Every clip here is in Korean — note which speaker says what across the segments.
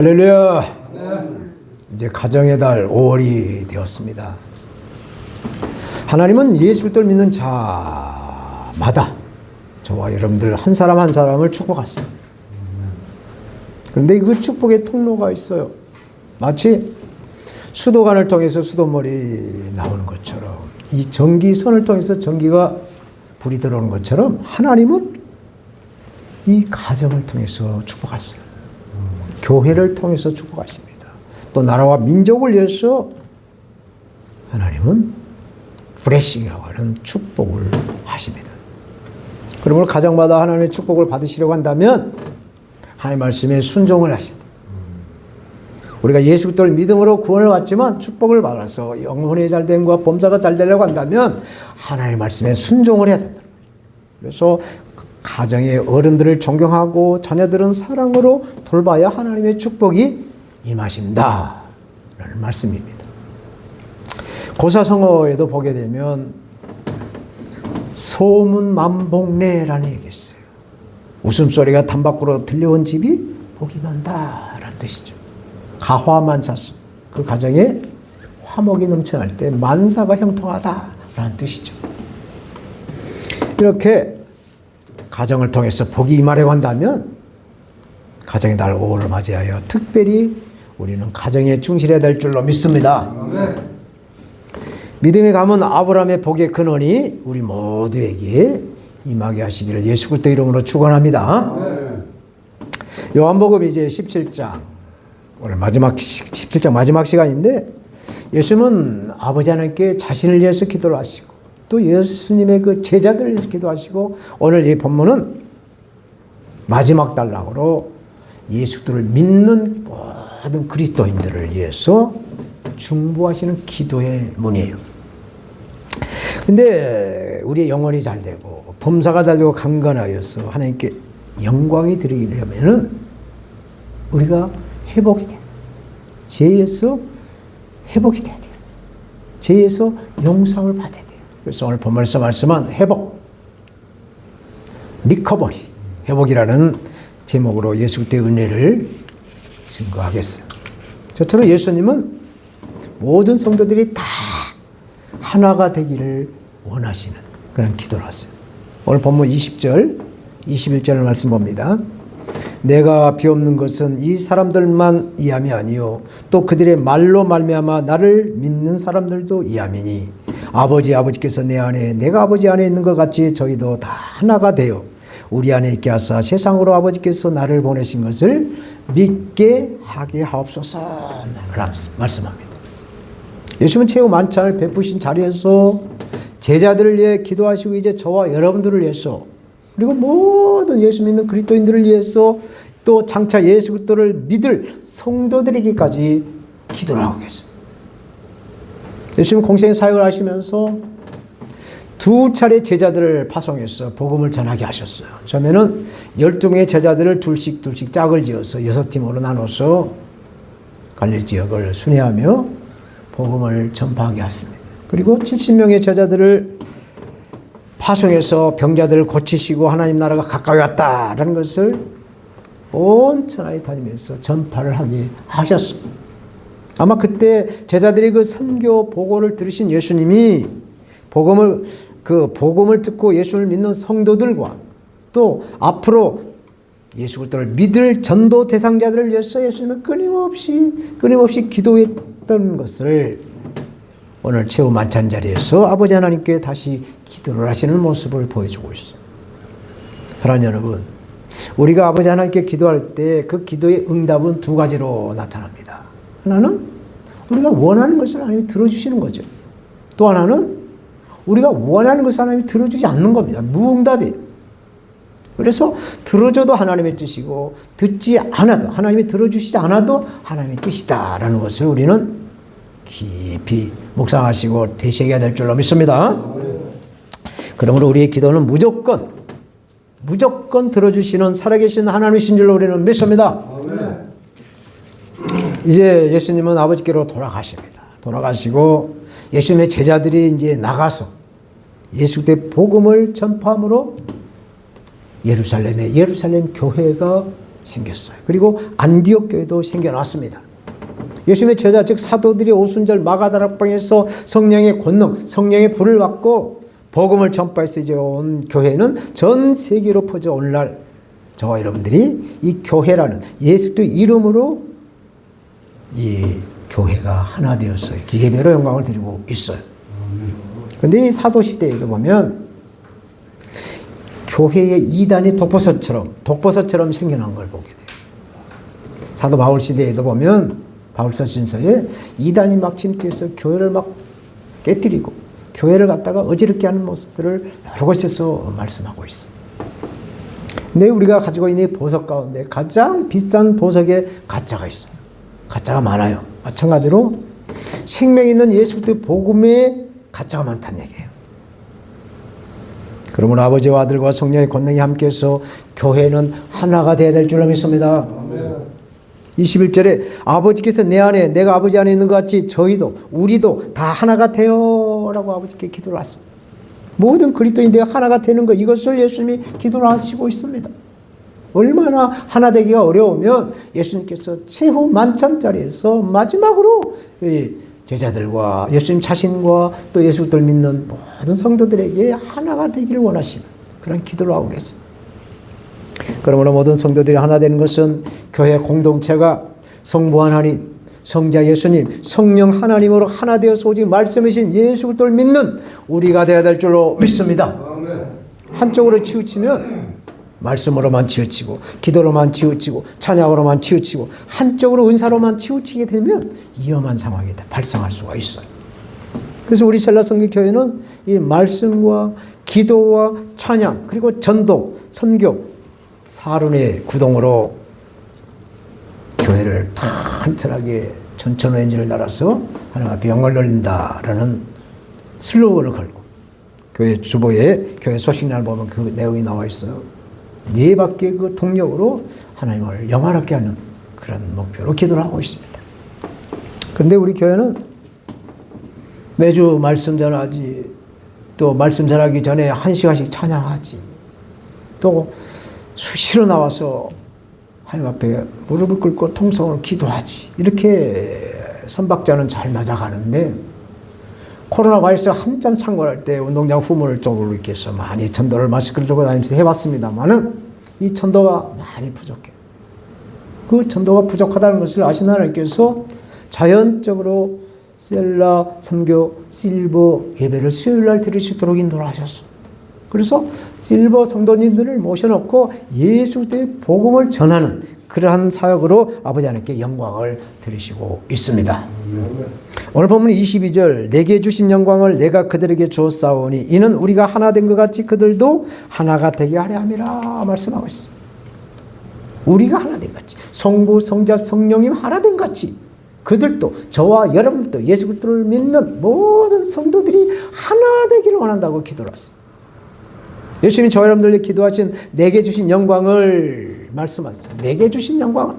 Speaker 1: 할렐루야. 이제 가정의 달 5월이 되었습니다. 하나님은 예수 그리스도를 믿는 자마다 저와 여러분들 한 사람 한 사람을 축복하세요. 그런데 그 축복의 통로가 있어요. 마치 수도관을 통해서 수돗물이 나오는 것처럼, 이 전기선을 통해서 전기가 불이 들어오는 것처럼 하나님은 이 가정을 통해서 축복하세요. 교회를 통해서 축복하십니다. 또 나라와 민족을 위해서 하나님은 브레싱이라고 하는 축복을 하십니다. 그러므로 가정마다 하나님의 축복을 받으시려고 한다면 하나님 말씀에 순종을 하신다. 우리가 예수 그리스도를 믿음으로 구원을 받지만 축복을 받아서 영혼의 잘됨과 범사가 잘 되려고 한다면 하나님의 말씀에 순종을 해야 된다. 그래서 가정의 어른들을 존경하고 자녀들은 사랑으로 돌봐야 하나님의 축복이 임하신다 라는 말씀입니다. 고사성어에도 보게 되면 소문만복래라는 얘기가 있어요. 웃음소리가 담 밖으로 들려온 집이 복이 많다 라는 뜻이죠. 가화만사스, 그 가정에 화목이 넘쳐날 때 만사가 형통하다 라는 뜻이죠. 이렇게 가정을 통해서 복이 임하려고 한다면 가정의 달 5월을 맞이하여 특별히 우리는 가정에 충실해야 될 줄로 믿습니다. 아멘. 믿음의 가문 아브라함의 복의 근원이 우리 모두에게 임하게 하시기를 예수 그리스도 이름으로 축원합니다. 요한복음 이제 17장, 오늘 마지막 17장 마지막 시간인데, 예수님은 아버지 하나님께 자신을 위해서 기도를 하시고 또 예수님의 그 제자들을 위해서 기도하시고, 오늘 이 본문은 마지막 단락으로 예수 그리스도를 믿는 모든 그리스도인들을 위해서 중보하시는 기도의 문이에요. 근데 우리의 영혼이 잘 되고 범사가 잘 되고 강건하여서 하나님께 영광이 드리려면은 우리가 회복이 돼. 죄에서 회복이 돼야 돼요. 죄에서 용서를 받아야 돼요. 그래서 오늘 본문에서 말씀한 회복, 리커버리, 회복이라는 제목으로 예수 그리스도의 은혜를 증거하겠어요. 저처럼 예수님은 모든 성도들이 다 하나가 되기를 원하시는 그런 기도를 하세요. 오늘 본문 20절, 21절 말씀 봅니다. 내가 비옵는 것은 이 사람들만 이함이 아니요 또 그들의 말로 말미암아 나를 믿는 사람들도 이함이니 아버지께서 내 안에 내가 아버지 안에 있는 것 같이 저희도 다 하나가 되어 우리 안에 있게 하사 세상으로 아버지께서 나를 보내신 것을 믿게 하게 하옵소서 말씀합니다. 예수님은 최후 만찬을 베푸신 자리에서 제자들을 위해 기도하시고 이제 저와 여러분들을 위해서 그리고 모든 예수 믿는 그리스도인들을 위해서 또 장차 예수 그리스도를 믿을 성도들에게까지 기도를 하고 계세요. 예수님 공생 사역을 하시면서 두 차례 제자들을 파송해서 복음을 전하게 하셨어요. 처음에는 12명의 제자들을 둘씩 짝을 지어서 6팀으로 나눠서 갈릴리 지역을 순회하며 복음을 전파하게 했습니다. 그리고 70명의 제자들을 파송해서 병자들을 고치시고 하나님 나라가 가까이 왔다라는 것을 온 천하에 다니면서 전파를 하게 하셨습니다. 아마 그때 제자들이 그 선교 보고를 들으신 예수님이 복음을 듣고 예수를 믿는 성도들과 또 앞으로 예수 그리스도를 믿을 전도 대상자들을 위해서 예수님은 끊임없이 기도했던 것을 오늘 최후 만찬 자리에서 아버지 하나님께 다시 기도를 하시는 모습을 보여주고 있어요. 사랑하는 여러분, 우리가 아버지 하나님께 기도할 때 그 기도의 응답은 두 가지로 나타납니다. 하나는 우리가 원하는 것을 하나님이 들어주시는 거죠. 또 하나는 우리가 원하는 것을 하나님이 들어주지 않는 겁니다. 무응답이에요. 그래서 들어줘도 하나님의 뜻이고 듣지 않아도 하나님이 들어주시지 않아도 하나님의 뜻이다라는 것을 우리는 깊이 묵상하시고 되새겨야 될 줄로 믿습니다. 그러므로 우리의 기도는 무조건 들어주시는 살아계신 하나님이신 줄로 우리는 믿습니다. 이제 예수님은 아버지께로 돌아가십니다. 돌아가시고 예수님의 제자들이 이제 나가서 예수 그리스도의 복음을 전파함으로 예루살렘 교회가 생겼어요. 그리고 안디옥 교회도 생겨났습니다. 예수님의 제자 즉 사도들이 오순절 마가다락방에서 성령의 권능, 성령의 불을 받고 복음을 전파해서 이제 온 교회는 전 세계로 퍼져 오늘날 저와 여러분들이 이 교회라는 예수도 이름으로 이 교회가 하나 되었어요. 예배로 영광을 드리고 있어요. 그런데 이 사도시대에도 보면 교회의 이단이 독버섯처럼 생겨난 걸 보게 돼요. 사도 바울 시대에도 보면 바울서 신서에 이단이 막 침투해서 교회를 막 깨뜨리고 교회를 갖다가 어지럽게 하는 모습들을 여러 곳에서 말씀하고 있어요. 근데 우리가 가지고 있는 이 보석 가운데 가장 비싼 보석에 가짜가 있어요. 가짜가 많아요. 마찬가지로 생명 있는 예수 그리스도의 복음에 가짜가 많다는 얘기예요. 그러므로 아버지와 아들과 성령의 권능이 함께해서 교회는 하나가 되어야 될 줄로 믿습니다. 21절에 아버지께서 내 안에 내가 아버지 안에 있는 것 같이 저희도 우리도 다 하나가 되어라고 아버지께 기도를 하십니다. 모든 그리스도인들이 하나가 되는 것 이것을 예수님이 기도를 하시고 있습니다. 얼마나 하나 되기가 어려우면 예수님께서 최후 만찬자리에서 마지막으로 제자들과 예수님 자신과 또 예수를 믿는 모든 성도들에게 하나가 되기를 원하시는 그런 기도를 하고 계십니다. 그러므로 모든 성도들이 하나 되는 것은 교회 공동체가 성부 하나님, 성자 예수님, 성령 하나님으로 하나 되어서 오직 말씀이신 예수 그리스도를 믿는 우리가 되어야 될 줄로 믿습니다. 한쪽으로 치우치면 말씀으로만 치우치고 기도로만 치우치고 찬양으로만 치우치고 한쪽으로 은사로만 치우치게 되면 위험한 상황이 발생할 수가 있어요. 그래서 우리 셀라성교교회는 이 말씀과 기도와 찬양 그리고 전도, 선교 사륜의 구동으로 교회를 튼튼하게 전천후엔진을 날아서 하나님 앞에 영광을 돌린다라는 슬로건을 걸고 교회 주보에 교회 소식란을 보면 그 내용이 나와 있어요. 네 밖의 그 동력으로 하나님을 영화롭게 하는 그런 목표로 기도를 하고 있습니다. 그런데 우리 교회는 매주 말씀 전하지 또 말씀 전하기 전에 1시간씩 찬양하지 또 수시로 나와서 하나님 앞에 무릎을 꿇고 통성으로 기도하지 이렇게 선박자는 잘 맞아가는데 코로나 바이러스 한참 창궐할 때 운동장 후문을 쪽으로 이렇게 해서 많이 전도를 마스크를 들고 다니면서 해봤습니다만은 이 전도가 많이 부족해요. 그 전도가 부족하다는 것을 아시는 하나님께서 자연적으로 셀라, 선교, 실버 예배를 수요일날 드릴 수 있도록 인도를 하셨어요. 그래서 실버 성도님들을 모셔놓고 예수의 복음을 전하는 그러한 사역으로 아버지 하나님께 영광을 드리시고 있습니다. 오늘 본문 22절 내게 주신 영광을 내가 그들에게 주었사오니 이는 우리가 하나 된 것 같이 그들도 하나가 되게 하려 함이라 말씀하고 있습니다. 우리가 하나 된 것 같이 성부, 성자, 성령님 하나 된 것 같이 그들도 저와 여러분들도 예수 그리스도를 믿는 모든 성도들이 하나 되기를 원한다고 기도를 했습니다. 예수님 저와 여러분들에게 기도하신 내게 주신 영광을 말씀하셨어요. 내게 주신 영광은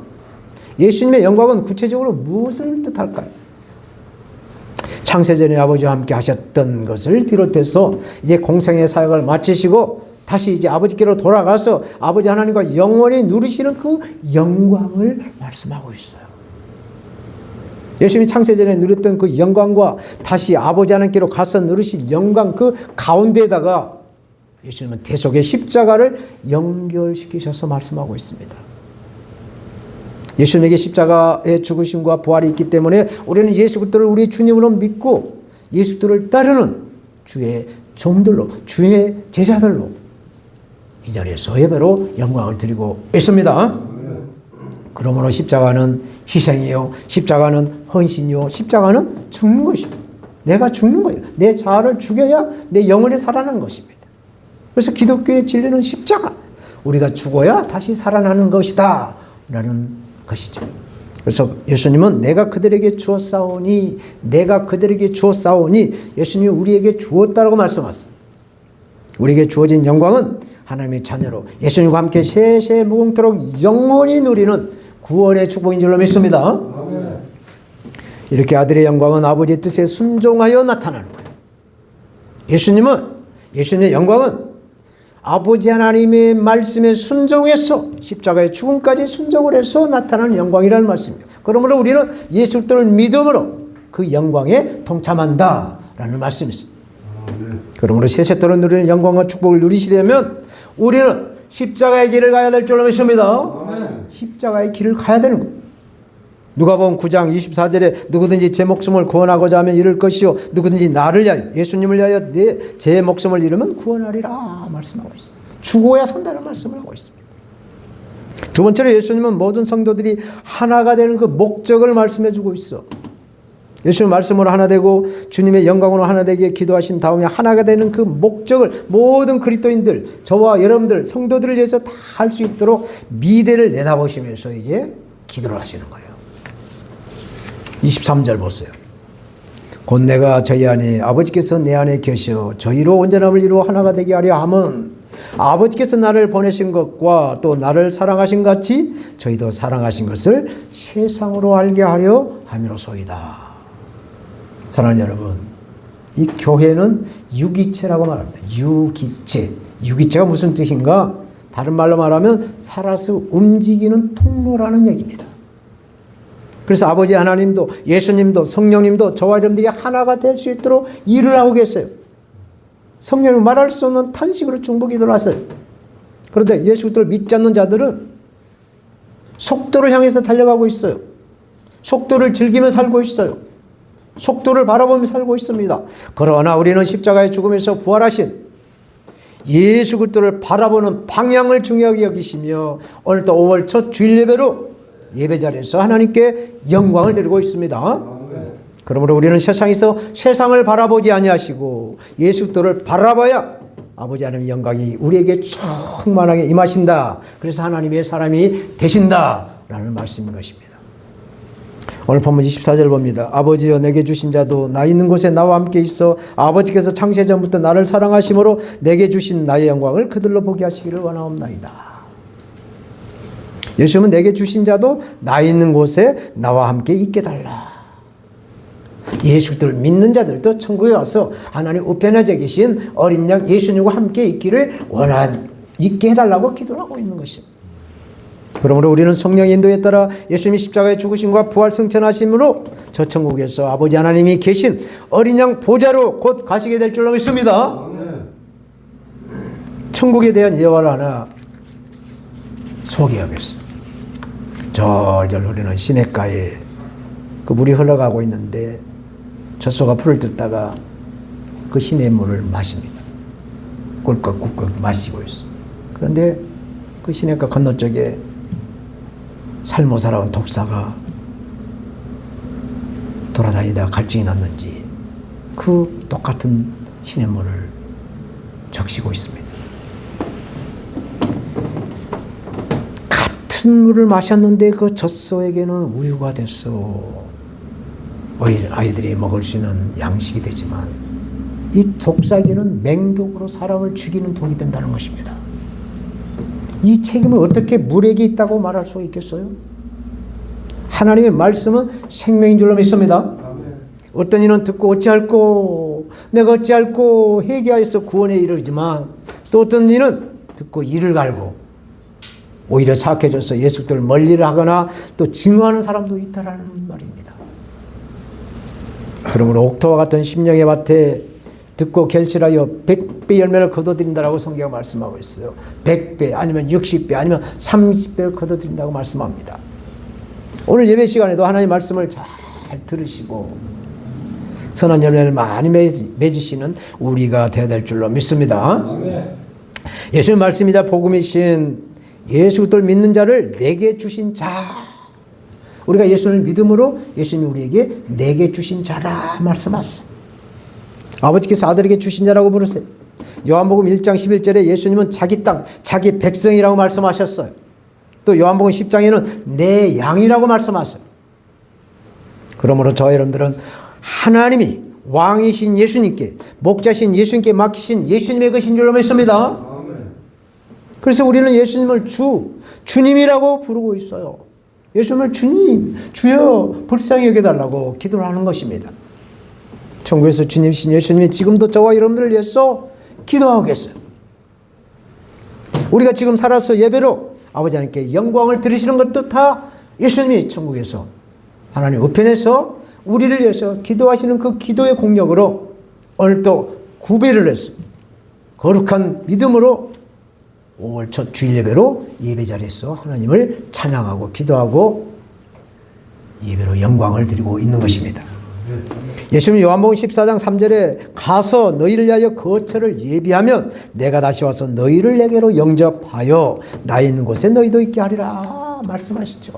Speaker 1: 예수님의 영광은 구체적으로 무엇을 뜻할까요? 창세전에 아버지와 함께 하셨던 것을 비롯해서 이제 공생의 사역을 마치시고 다시 이제 아버지께로 돌아가서 아버지 하나님과 영원히 누리시는 그 영광을 말씀하고 있어요. 예수님이 창세전에 누렸던 그 영광과 다시 아버지 하나님께로 가서 누리실 영광 그 가운데에다가 예수님은 대속의 십자가를 연결시키셔서 말씀하고 있습니다. 예수님에게 십자가의 죽으심과 부활이 있기 때문에 우리는 예수 그리스도를 우리 주님으로 믿고 예수 그리스도를 따르는 주의 종들로 주의 제자들로 이 자리에서 예배로 영광을 드리고 있습니다. 그러므로 십자가는 희생이요 십자가는 헌신이요 십자가는 죽는 것입니다. 내가 죽는 거예요. 내 자아를 죽여야 내 영혼이 살아나는 것입니다. 그래서 기독교의 진리는 십자가 우리가 죽어야 다시 살아나는 것이다 라는 것이죠. 그래서 예수님은 내가 그들에게 주었사오니 예수님이 우리에게 주었다라고 말씀하셨습니다. 우리에게 주어진 영광은 하나님의 자녀로 예수님과 함께 세세 무궁토록 영원히 누리는 구원의 축복인 줄로 믿습니다. 이렇게 아들의 영광은 아버지의 뜻에 순종하여 나타나는 거예요. 예수님의 영광은 아버지 하나님의 말씀에 순종해서 십자가의 죽음까지 순종을 해서 나타나는 영광이라는 말씀이에요. 그러므로 우리는 예수 그리스도를 믿음으로 그 영광에 동참한다라는 말씀이있습니다. 그러므로 세세토록 누리는 영광과 축복을 누리시려면 우리는 십자가의 길을 가야 될 줄로 믿습니다. 십자가의 길을 가야 되는 거예요. 누가복음 9장 24절에 누구든지 제 목숨을 구원하고자 하면 잃을 것이요 누구든지 나를 위하여 예수님을 위하여 제 목숨을 잃으면 구원하리라 말씀하고 있습니다. 죽어야 산다는 말씀을 하고 있습니다. 두 번째로 예수님은 모든 성도들이 하나가 되는 그 목적을 말씀해 주고 있어. 예수님 말씀으로 하나 되고 주님의 영광으로 하나 되게 기도하신 다음에 하나가 되는 그 목적을 모든 그리스도인들, 저와 여러분들 성도들을 위해서 다 할 수 있도록 미래를 내다보시면서 이제 기도를 하시는 거예요. 23절 보세요. 곧 내가 저희 안에 아버지께서 내 안에 계셔 저희로 온전함을 이루어 하나가 되게 하려 함은 아버지께서 나를 보내신 것과 또 나를 사랑하신 같이 저희도 사랑하신 것을 세상으로 알게 하려 함이로소이다. 사랑하는 여러분, 이 교회는 유기체라고 말합니다. 유기체. 유기체가 무슨 뜻인가? 다른 말로 말하면 살아서 움직이는 통로라는 얘기입니다. 그래서 아버지 하나님도 예수님도 성령님도 저와 여러분들이 하나가 될 수 있도록 일을 하고 계세요. 성령님 말할 수 없는 탄식으로 중보기도를 하세요. 그런데 예수 그리스도를 믿지 않는 자들은 속도를 향해서 달려가고 있어요. 속도를 즐기며 살고 있어요. 속도를 바라보며 살고 있습니다. 그러나 우리는 십자가의 죽음에서 부활하신 예수 그리스도를 바라보는 방향을 중요하게 여기시며 오늘도 5월 첫 주일 예배로 예배 자리에서 하나님께 영광을 드리고 있습니다. 그러므로 우리는 세상에서 세상을 바라보지 아니하시고 예수 그리스도를 바라봐야 아버지 하나님의 영광이 우리에게 충만하게 임하신다. 그래서 하나님의 사람이 되신다라는 말씀인 것입니다. 오늘 본문 24절 봅니다. 아버지여 내게 주신 자도 나 있는 곳에 나와 함께 있어 아버지께서 창세전부터 나를 사랑하심으로 내게 주신 나의 영광을 그들로 보게 하시기를 원하옵나이다. 예수님은 내게 주신 자도 나 있는 곳에 나와 함께 있게 달라. 예수 그리스도를 믿는 자들도 천국에 와서 하나님 우편에 계신 어린 양 예수님과 함께 있기를 있게 해달라고 기도를 하고 있는 것입니다. 그러므로 우리는 성령의 인도에 따라 예수님이 십자가에 죽으심과 부활 승천하심으로 저 천국에서 아버지 하나님이 계신 어린 양 보좌로 곧 가시게 될 줄로 믿습니다. 천국에 대한 예화를 하나 소개하겠습니다. 절절 흐르는 시냇가에 그 물이 흘러가고 있는데 젖소가 풀을 뜯다가 그 시냇물을 마십니다. 꿀꺽꿀꺽 마시고 있어. 그런데 그 시냇가 건너쪽에 살모 살아온 독사가 돌아다니다가 갈증이 났는지 그 똑같은 시냇물을 적시고 있습니다. 같은 물을 마셨는데 그 젖소에게는 우유가 됐어. 아이들이 먹을 수 있는 양식이 되지만 이 독사에게는 맹독으로 사람을 죽이는 독이 된다는 것입니다. 이 책임을 어떻게 물에게 있다고 말할 수 있겠어요? 하나님의 말씀은 생명인 줄로 믿습니다. 어떤 이는 듣고 어찌할꼬 내가 어찌할꼬 회개하여서 구원에 이르지만 또 어떤 이는 듣고 이를 갈고 오히려 사악해져서 예수 그리스도를 멀리를 하거나 또 증오하는 사람도 있다라는 말입니다. 그러므로 옥토와 같은 심령의 밭에 듣고 결실하여 100배 열매를 거둬들인다라고 성경이 말씀하고 있어요. 100배 아니면 60배 아니면 30배를 거둬들인다고 말씀합니다. 오늘 예배 시간에도 하나님의 말씀을 잘 들으시고 선한 열매를 많이 맺으시는 우리가 되어야 될 줄로 믿습니다. 아멘. 예수님 말씀이자 복음이신 예수 그리스도를 믿는 자를 내게 주신 자. 우리가 예수를 믿음으로 예수님이 우리에게 내게 주신 자라 말씀하셨어요. 아버지께서 아들에게 주신 자라고 부르세요. 요한복음 1장 11절에 예수님은 자기 땅, 자기 백성이라고 말씀하셨어요. 또 요한복음 10장에는 내 양이라고 말씀하셨어요. 그러므로 저와 여러분들은 하나님이 왕이신 예수님께, 목자신 예수님께 맡기신 예수님의 것인 줄로 믿습니다. 그래서 우리는 예수님을 주님이라고 부르고 있어요. 예수님을 주님, 주여 불쌍히 여겨달라고 기도를 하는 것입니다. 천국에서 주님이신 예수님이 지금도 저와 여러분들을 위해서 기도하고 계세요. 우리가 지금 살아서 예배로 아버지 하나님께 영광을 드리시는 것도 다 예수님이 천국에서 하나님 우편에서 우리를 위해서 기도하시는 그 기도의 공력으로 오늘 또 구배를 했어. 거룩한 믿음으로 5월 첫 주일 예배로 예배 자리에서 하나님을 찬양하고 기도하고 예배로 영광을 드리고 있는 것입니다. 예수님 요한복음 14장 3절에 가서 너희를 위하여 거처를 예비하면 내가 다시 와서 너희를 내게로 영접하여 나 있는 곳에 너희도 있게 하리라 말씀하시죠.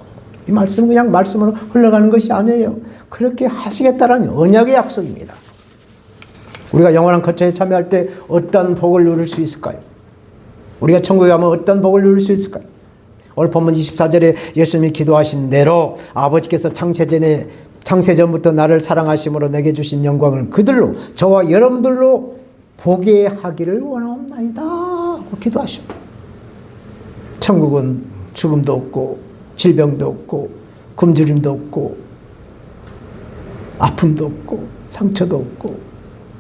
Speaker 1: 이 말씀은 그냥 말씀으로 흘러가는 것이 아니에요. 그렇게 하시겠다는 언약의 약속입니다. 우리가 영원한 거처에 참여할 때 어떤 복을 누릴 수 있을까요? 우리가 천국에 가면 어떤 복을 누릴 수 있을까요? 오늘 본문 24절에 예수님이 기도하신 대로 아버지께서 창세전부터 나를 사랑하심으로 내게 주신 영광을 그들로 저와 여러분들로 보게 하기를 원하옵나이다 하고 기도하시오. 천국은 죽음도 없고 질병도 없고 굶주림도 없고 아픔도 없고 상처도 없고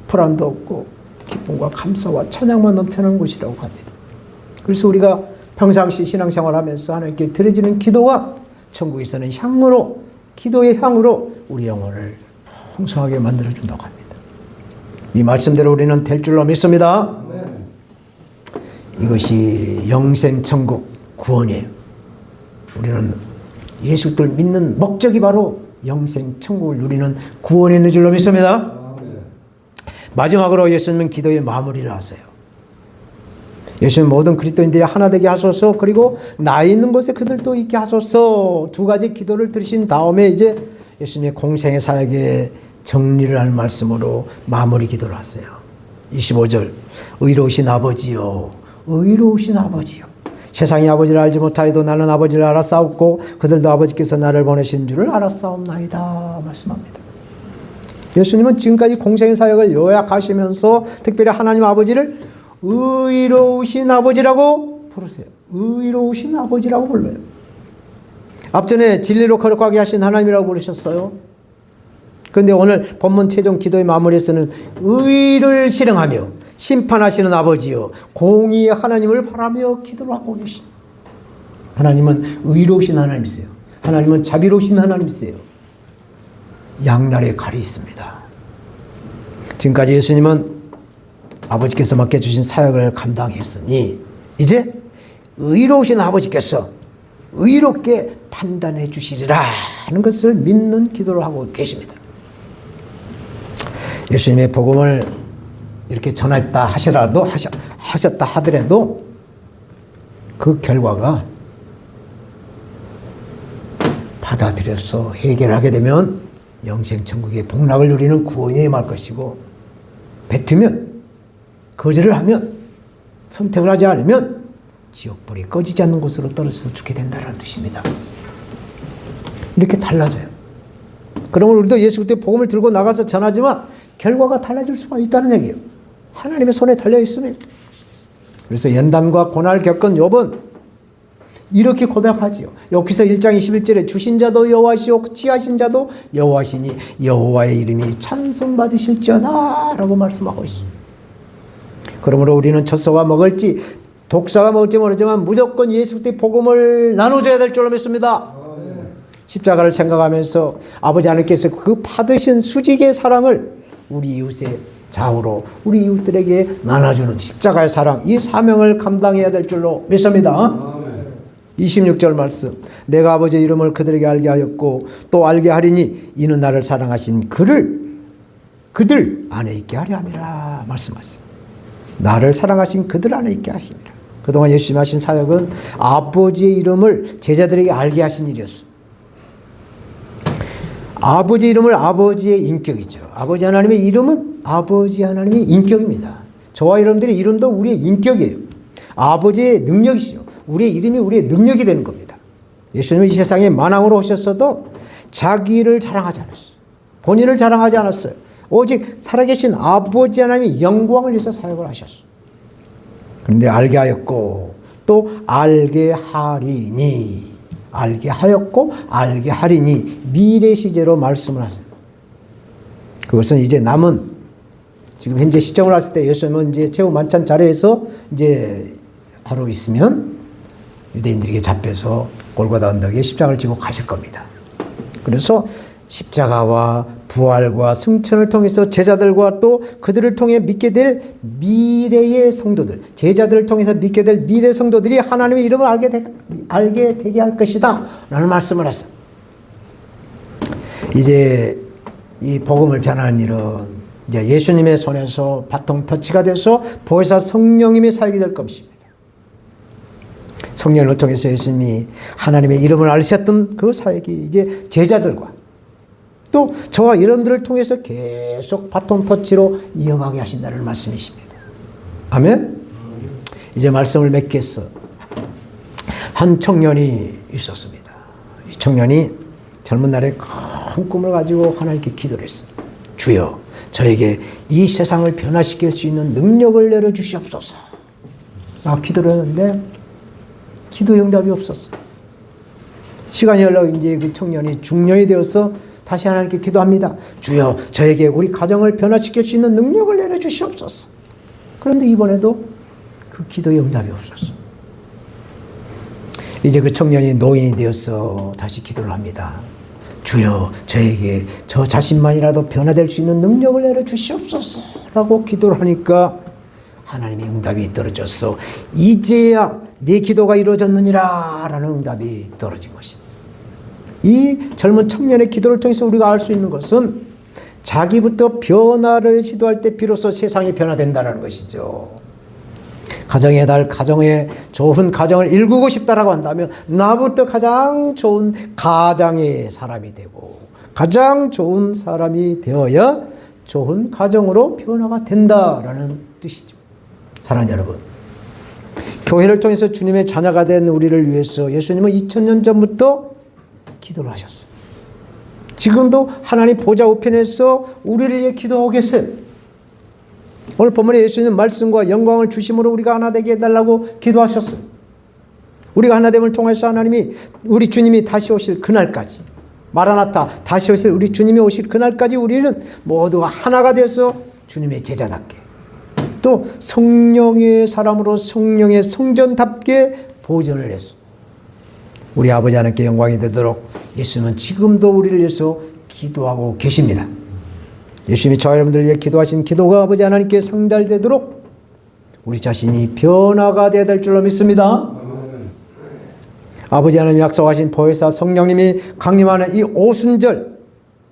Speaker 1: 불안도 없고 기쁨과 감사와 찬양만 넘치는 곳이라고 합니다. 그래서 우리가 평상시 신앙생활하면서 하나님께 드려지는 기도가 천국에서는 향으로 기도의 향으로 우리 영혼을 풍성하게 만들어준다고 합니다. 이 말씀대로 우리는 될 줄로 믿습니다. 이것이 영생천국 구원이에요. 우리는 예수를 믿는 목적이 바로 영생천국을 누리는 구원이 있는 줄로 믿습니다. 마지막으로 예수님은 기도의 마무리를 하세요. 예수님 모든 그리스도인들이 하나 되게 하소서, 그리고 나 있는 곳에 그들도 있게 하소서, 두 가지 기도를 들으신 다음에 이제 예수님의 공생의 사역에 정리를 하는 말씀으로 마무리 기도를 하세요. 25절 의로우신 아버지요, 의로우신 아버지요, 세상이 아버지를 알지 못하여도 나는 아버지를 알았사옵고 그들도 아버지께서 나를 보내신 줄을 알았사옵나이다 말씀합니다. 예수님은 지금까지 공생의 사역을 요약하시면서 특별히 하나님 아버지를 의로우신 아버지라고 부르세요. 의로우신 아버지라고 불러요. 앞전에 진리로 거룩하게 하신 하나님이라고 부르셨어요. 그런데 오늘 본문 최종 기도의 마무리에서는 의를 실행하며 심판하시는 아버지요 공의의 하나님을 바라며 기도를 하고 계십니다. 하나님은 의로우신 하나님이세요. 하나님은 자비로우신 하나님이세요. 양날의 칼이 있습니다. 지금까지 예수님은 아버지께서 맡겨주신 사역을 감당했으니 이제 의로우신 아버지께서 의롭게 판단해 주시리라 하는 것을 믿는 기도를 하고 계십니다. 예수님의 복음을 이렇게 전했다 하셨다 하더라도 그 결과가 받아들여서 해결하게 되면 영생천국의 복락을 누리는 구원이 임할 것이고, 뱉으면 거절을 하면 선택을 하지 않으면 지옥불이 꺼지지 않는 곳으로 떨어져서 죽게 된다는 뜻입니다. 이렇게 달라져요. 그러면 우리도 예수 그리스도의 복음을 들고 나가서 전하지만 결과가 달라질 수가 있다는 얘기예요. 하나님의 손에 달려 있습니다. 그래서 연단과 고난을 겪은 욥은 이렇게 고백하지요. 여기서 1장 21절에 주신 자도 여호와시오 취하신 자도 여호와시니 여호와의 이름이 찬송받으실지어다 라고 말씀하고 있습니다. 그러므로 우리는 젖소가 먹을지 독사가 먹을지 모르지만 무조건 예수 그리스도의 복음을 나눠줘야 될 줄로 믿습니다. 십자가를 생각하면서 아버지 하나님께서 그 받으신 수직의 사랑을 우리 이웃의 좌우로 우리 이웃들에게 나눠주는 십자가의 사랑, 이 사명을 감당해야 될 줄로 믿습니다. 26절 말씀, 내가 아버지의 이름을 그들에게 알게 하였고 또 알게 하리니 이는 나를 사랑하신 그들 안에 있게 하려 함이라 말씀하세요. 나를 사랑하신 그들 안에 있게 하십니다. 그동안 예수님 하신 사역은 아버지의 이름을 제자들에게 알게 하신 일이었어요. 아버지 이름을 아버지의 인격이죠. 아버지 하나님의 이름은 아버지 하나님의 인격입니다. 저와 여러분들의 이름도 우리의 인격이에요. 아버지의 능력이시죠. 우리의 이름이 우리의 능력이 되는 겁니다. 예수님은 이 세상에 만왕으로 오셨어도 자기를 자랑하지 않았어요. 본인을 자랑하지 않았어요. 오직 살아계신 아버지 하나님의 영광을 위해서 사역을 하셨어요. 그런데 알게 하였고 또 알게 하리니, 알게 하였고 알게 하리니 미래 시제로 말씀을 하세요. 그것은 이제 남은 지금 현재 시점을 했을 때 예수님은 이제 최후 만찬 자리에서 이제 하루 있으면 유대인들에게 잡혀서 골고다 언덕에 십자가를 지고 가실 겁니다. 그래서 십자가와 부활과 승천을 통해서 제자들과 또 그들을 통해 믿게 될 미래의 성도들, 제자들을 통해서 믿게 될 미래 성도들이 하나님의 이름을 알게 되게 할 것이다 라는 말씀을 했어요. 이제 이 복음을 전하는 일은 이제 예수님의 손에서 바통 터치가 돼서 보혜사 성령님이 살게 될 것입니다. 성령을 통해서 예수님이 하나님의 이름을 알리셨던 그 사역이 이제 제자들과 또 저와 여러분들을 통해서 계속 바통 터치로 이어가게 하신다는 말씀이십니다. 아멘? 이제 말씀을 맺겠어. 한 청년이 있었습니다. 이 청년이 젊은 날에 큰 꿈을 가지고 하나님께 기도를 했어요. 주여, 저에게 이 세상을 변화시킬 수 있는 능력을 내려주시옵소서. 라고 기도를 했는데 기도 응답이 없었어. 시간이 흘러 이제 그 청년이 중년이 되어서 다시 하나님께 기도합니다. 주여, 저에게 우리 가정을 변화시킬 수 있는 능력을 내려주시옵소서. 그런데 이번에도 그 기도의 응답이 없었어. 이제 그 청년이 노인이 되어서 다시 기도를 합니다. 주여, 저에게 저 자신만이라도 변화될 수 있는 능력을 내려주시옵소서. 라고 기도를 하니까 하나님의 응답이 떨어졌어. 이제야 네 기도가 이루어졌느니라 라는 응답이 떨어진 것입니다. 이 젊은 청년의 기도를 통해서 우리가 알 수 있는 것은 자기부터 변화를 시도할 때 비로소 세상이 변화된다는 것이죠. 가정의 달, 가정의 좋은 가정을 일구고 싶다라고 한다면 나부터 가장 좋은 가장의 사람이 되고 가장 좋은 사람이 되어야 좋은 가정으로 변화가 된다라는 뜻이죠. 사랑하는 여러분, 교회를 통해서 주님의 자녀가 된 우리를 위해서 예수님은 2000년 전부터 기도를 하셨어요. 지금도 하나님 보좌 우편에서 우리를 위해 기도하고 계세요. 오늘 본문에 예수님 말씀과 영광을 주심으로 우리가 하나 되게 해달라고 기도하셨어요. 우리가 하나 됨을 통해서 하나님이 우리 주님이 다시 오실 그날까지, 마라나타 다시 오실 우리 주님이 오실 그날까지 우리는 모두가 하나가 되어서 주님의 제자답게 또 성령의 사람으로 성령의 성전답게 보존을 했어. 우리 아버지 하나님께 영광이 되도록 예수님은 지금도 우리를 위해서 기도하고 계십니다. 예수님이 저와 여러분들을 위해 기도하신 기도가 아버지 하나님께 상달되도록 우리 자신이 변화가 되어야 될 줄로 믿습니다. 아버지 하나님이 약속하신 보혜사 성령님이 강림하는 이 오순절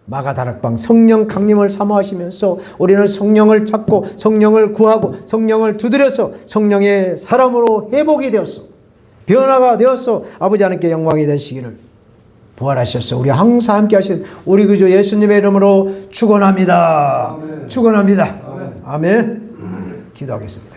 Speaker 1: 마가다락방 성령 강림을 사모하시면서 우리는 성령을 찾고 성령을 구하고 성령을 두드려서 성령의 사람으로 회복이 되었어. 변화가 되었어. 아버지 하나님께 영광이 되시기를 부활하셨어. 우리 항상 함께 하신 우리 구주 예수님의 이름으로 축원합니다. 축원합니다. 아멘. 기도하겠습니다.